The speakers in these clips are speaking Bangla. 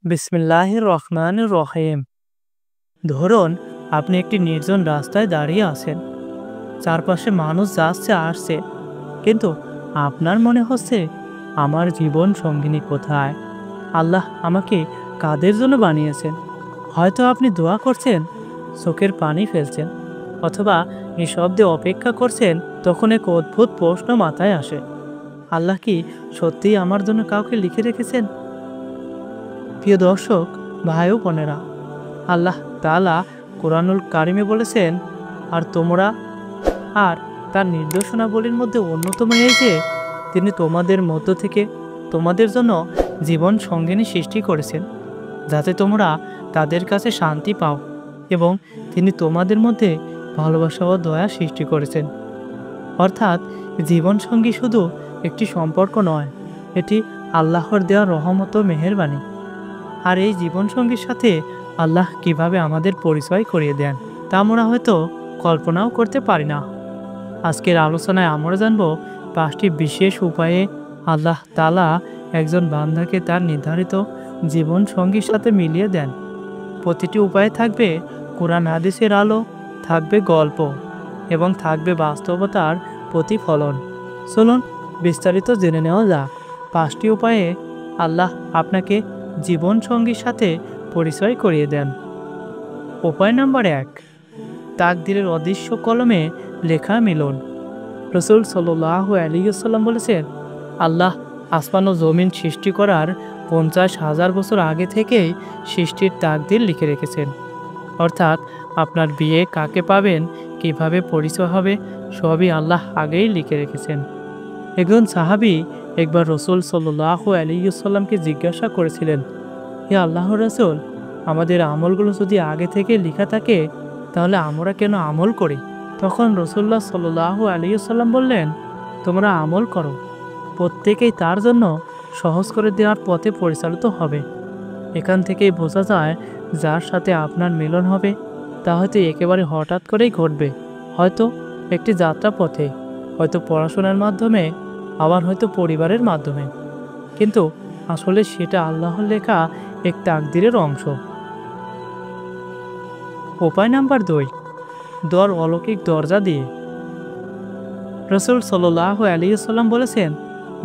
বিসমিল্লাহির রহমানির রহিম। ধরুন আপনি একটি নির্জন রাস্তায় দাঁড়িয়ে আছেন। চারপাশে মানুষ যাচ্ছে আসছে, কিন্তু আপনার মনে হচ্ছে, আমার জীবন সঙ্গিনী কোথায়? আল্লাহ আমাকে কাদের জন্য বানিয়েছেন? হয়তো আপনি দোয়া করছেন, চোখের পানি ফেলছেন, অথবা নিঃশব্দে অপেক্ষা করছেন। তখন এক অদ্ভুত প্রশ্ন মাথায় আসে, আল্লাহ কি সত্যিই আমার জন্য কাউকে লিখে রেখেছেন? প্রিয় দর্শক, ভাই ও বোনেরা, আল্লাহ তাআলা কোরআনুল কারিমে বলেছেন, আর তোমরা আর তার নির্দেশনাবলীর মধ্যে অন্যতম এই যে তিনি তোমাদের মধ্য থেকে তোমাদের জন্য জীবন সঙ্গিনী সৃষ্টি করেছেন, যাতে তোমরা তাদের কাছে শান্তি পাও, এবং তিনি তোমাদের মধ্যে ভালোবাসা ও দয়া সৃষ্টি করেছেন। অর্থাৎ জীবন সঙ্গী শুধু একটি সম্পর্ক নয়, এটি আল্লাহর দেওয়া রহমত ও মেহেরবানি। আর এই জীবনসঙ্গীর সাথে আল্লাহ কিভাবে আমাদের পরিচয় করিয়ে দেন, তা আমরা হয়তো কল্পনাও করতে পারি না। আজকের আলোচনায় আমরা জানব 5টি বিশেষ উপায়ে আল্লাহ তাআলা একজন বান্দাকে তার নির্ধারিত জীবনসঙ্গীর সাথে মিলিয়ে দেন। প্রতিটি উপায়ে থাকবে কোরআন হাদিসের আলো, থাকবে গল্প, এবং থাকবে বাস্তবতার প্রতিফলন। চলুন বিস্তারিত জেনে নেওয়া যাক। 5টি উপায়ে আল্লাহ আপনাকে জীবনসঙ্গীর সাথে পরিচয় করিয়ে দেন। উপায় নাম্বার 1, তাকদীরের অদৃশ্য কলমে লেখা মিলন। রাসূল সাল্লাল্লাহু আলাইহি ওয়াসাল্লাম বলেছেন, আল্লাহ আসমান ও জমিন সৃষ্টি করার 50,000 বছর আগে থেকেই সৃষ্টির তাকদীর লিখে রেখেছেন। অর্থাৎ আপনার বিয়ে কাকে পাবেন, কিভাবে পরিচয় হবে, সবই আল্লাহ আগেই লিখে রেখেছেন। একজন সাহাবী একবার রাসূল সাল্লাল্লাহু আলাইহি ওয়াসাল্লামকে জিজ্ঞাসা করেছিলেন, হে আল্লাহর রাসূল, আমাদের আমলগুলো যদি আগে থেকে লেখা থাকে, তাহলে আমরা কেন আমল করি? তখন রাসূলুল্লাহ সাল্লাল্লাহু আলাইহি ওয়াসাল্লাম বললেন, তোমরা আমল করো, প্রত্যেকেই তার জন্য সহজ করে দেওয়ার পথে পরিচালিত হবে। এখান থেকেই বোঝা যায়, যার সাথে আপনার মিলন হবে তা হয়তো একেবারে হঠাৎ করেই ঘটবে। হয়তো একটি যাত্রা পথে, হয়তো পড়াশোনার মাধ্যমে, আবার হয়তো পরিবারের মাধ্যমে, কিন্তু আসলে সেটা আল্লাহর লেখা এক তাকদীরের অংশ। উপায় নাম্বার 2, দোয়ার অলৌকিক দরজা দিয়ে। রাসূল সাল্লাল্লাহু আলাইহি ওয়াসাল্লাম বলেছেন,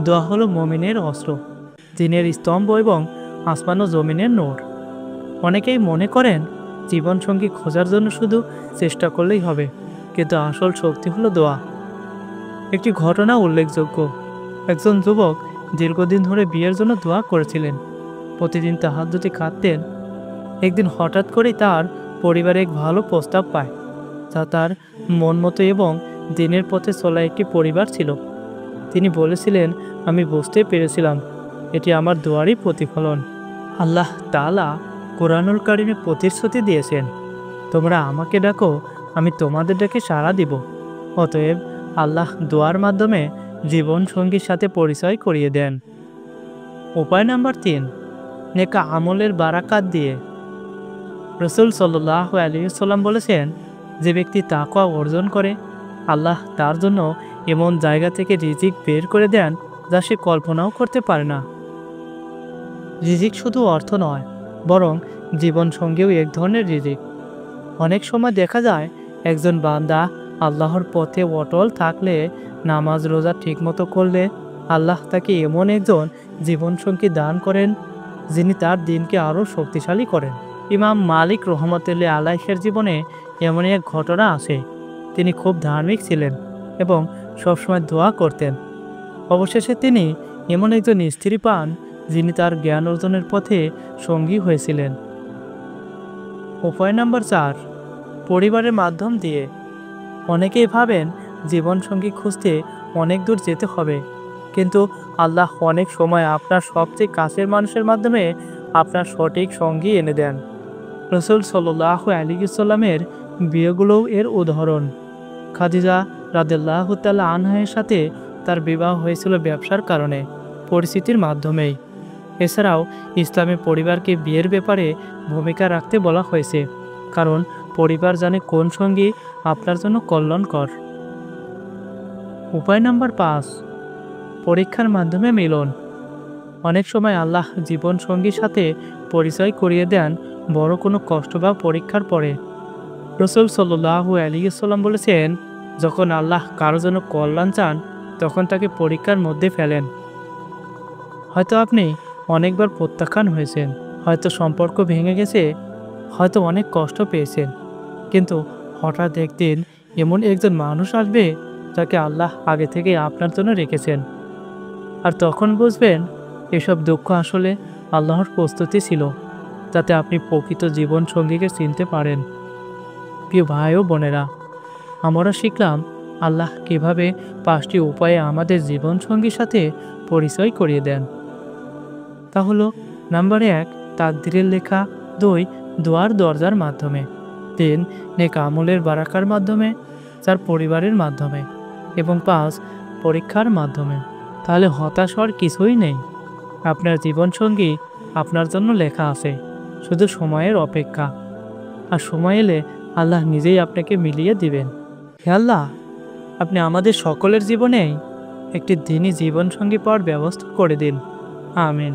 দোয়া হলো মুমিনের অস্ত্র, দ্বীনের স্তম্ভ এবং আসমান ও জমিনের নূর। অনেকেই মনে করেন জীবনসঙ্গী খোঁজার জন্য শুধু চেষ্টা করলেই হবে, কিন্তু আসল শক্তি হলো দোয়া। একটি ঘটনা উল্লেখযোগ্য। একজন যুবক দীর্ঘদিন ধরে বিয়ের জন্য দোয়া করেছিলেন, প্রতিদিন তাহাজ্জুদে কাঁদতেন। একদিন হঠাৎ করেই তার পরিবারে এক ভালো প্রস্তাব পায়, যা তার মন মতো এবং দিনের পথে চলা একটি পরিবার ছিল। তিনি বলেছিলেন, আমি বুঝতে পেরেছিলাম এটি আমার দোয়ারই প্রতিফলন। আল্লাহ তাআলা কোরআনুল কারিমে প্রতিশ্রুতি দিয়েছেন, তোমরা আমাকে ডাকো, আমি তোমাদের ডাকে সাড়া দিব। অতএব আল্লাহ দোয়ার মাধ্যমে জীবন সঙ্গীর সাথে পরিচয় করিয়ে দেন। উপায় নাম্বার 3, নেকা আমলের বারাকাত দিয়ে। রাসূল সাল্লাল্লাহু আলাইহি ওয়াসাল্লাম বলেছেন, যে ব্যক্তি তাকওয়া অর্জন করে, আল্লাহ তার জন্য এমন জায়গা থেকে রিজিক বের করে দেন যা সে কল্পনাও করতে পারে না। রিজিক শুধু অর্থ নয়, বরং জীবন সঙ্গেও এক ধরনের রিজিক। অনেক সময় দেখা যায়, একজন বান্দা আল্লাহর পথে অটল থাকলে, নামাজ রোজা ঠিকমতো করলে, আল্লাহ তাকে এমন একজন জীবনসঙ্গী দান করেন যিনি তার দিনকে আরও শক্তিশালী করেন। ইমাম মালিক রহমতুল্লাহ আলাইহির জীবনে এমনই এক ঘটনা আছে। তিনি খুব ধার্মিক ছিলেন এবং সবসময় দোয়া করতেন। অবশেষে তিনি এমন একজন স্ত্রী পান যিনি তার জ্ঞান অর্জনের পথে সঙ্গী হয়েছিলেন। উপায় নাম্বার 4, পরিবারের মাধ্যম দিয়ে। অনেকেই ভাবেন জীবনসঙ্গী খুঁজতে অনেক দূর যেতে হবে, কিন্তু আল্লাহ অনেক সময় আপনার সবচেয়ে কাছের মানুষের মাধ্যমে আপনার সঠিক সঙ্গী এনে দেন। রাসূল সাল্লাল্লাহু আলাইহি ওয়াসাল্লামের বিয়েগুলোও এর উদাহরণ। খাদিজা রাদিয়াল্লাহু তাআলা আনহার সাথে তার বিবাহ হয়েছিল ব্যবসার কারণে, পরিচিতির মাধ্যমেই। এছাড়াও ইসলামে পরিবারকে বিয়ের ব্যাপারে ভূমিকা রাখতে বলা হয়েছে, কারণ পরিবার জানে কোন সঙ্গী আপনার জন্য কল্যাণকর। উপায় নাম্বার 5, পরীক্ষার মাধ্যমে মিলন। অনেক সময় আল্লাহ জীবন সঙ্গীর সাথে পরিচয় করিয়ে দেন বড় কোনো কষ্ট বা পরীক্ষার পরে। রাসূল সাল্লাল্লাহু আলাইহি ওয়াসাল্লাম বলেছেন, যখন আল্লাহ কারো জন্য কল্যাণ চান তখন তাকে পরীক্ষার মধ্যে ফেলেন। হয়তো আপনি অনেকবার প্রত্যাখ্যান হয়েছেন, হয়তো সম্পর্ক ভেঙে গেছে, হয়তো অনেক কষ্ট পেয়েছেন, কিন্তু হঠাৎ একদিন এমন একজন মানুষ আসবে যাকে আল্লাহ আগে থেকে আপনার জন্য রেখেছেন। আর তখন বুঝবেন এসব দুঃখ আসলে আল্লাহর প্রস্তুতি ছিল, যাতে আপনি প্রকৃত জীবন সঙ্গীকে চিনতে পারেন। প্রিয় ভাই ও বোনেরা, আমরা শিখলাম আল্লাহ কিভাবে 5টি উপায়ে আমাদের জীবনসঙ্গীর সাথে পরিচয় করিয়ে দেন। তা হলো, নাম্বার 1, তাকদীরের লেখা। 2, দোয়ার দরজার মাধ্যমে। 3, নেক আমলের বারাকার মাধ্যমে। 4, পরিবারের মাধ্যমে। এবং 5, পরীক্ষার মাধ্যমে। তাহলে হতাশ হওয়ার কিছুই নেই। আপনার জীবনসঙ্গী আপনার জন্য লেখা আছে, শুধু সময়ের অপেক্ষা। আর সময় এলে আল্লাহ নিজেই আপনাকে মিলিয়ে দিবেন। হে আল্লাহ, আপনি আমাদের সকলের জীবনেই একটি দিনই জীবনসঙ্গী পাওয়ার ব্যবস্থা করে দিন। আমিন।